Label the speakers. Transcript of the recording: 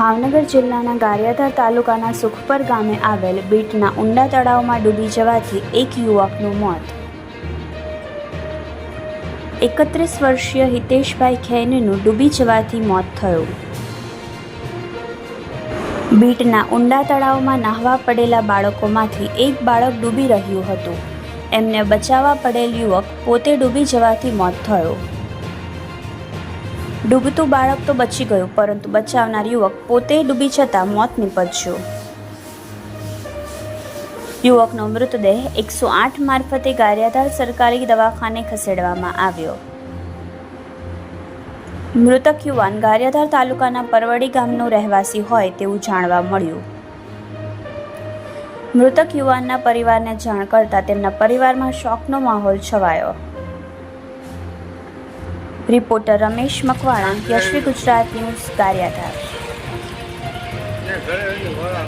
Speaker 1: ભાવનગર જિલ્લાના ગારિયાધાર તાલુકાના સુખપર ગામે આવેલ બીટના ઊંડા તળાવમાં ડૂબી જવાથી એક યુવકનું મોત। 31 વર્ષીય હિતેશભાઈ ખૈનીનું ડૂબી જવાથી મોત થયું। બીટના ઊંડા તળાવમાં નાહવા પડેલા બાળકોમાંથી એક બાળક ડૂબી રહ્યું હતું। એમને બચાવવા પડેલ યુવક પોતે ડૂબી જવાથી મોત થયું। ડૂબતું બાળક તો બચી ગયું, પરંતુ બચાવનાર યુવક પોતે ડૂબી જતાં મોત નીપજ્યું। યુવકનો મૃતદેહ 108 મારફતે ગારિયાધાર સરકારી દવાખાને ખસેડવામાં આવ્યો। મૃતક યુવાન ગારિયાધાર તાલુકાના પરવડી ગામનો રહેવાસી હોય તેવું જાણવા મળ્યું। મૃતક યુવાનના પરિવારને જાણ કરતાં તેમના પરિવારમાં શોકનો માહોલ છવાયો। Reporter Ramesh Makwana, Yashvi Gujarat news, Gariadhar.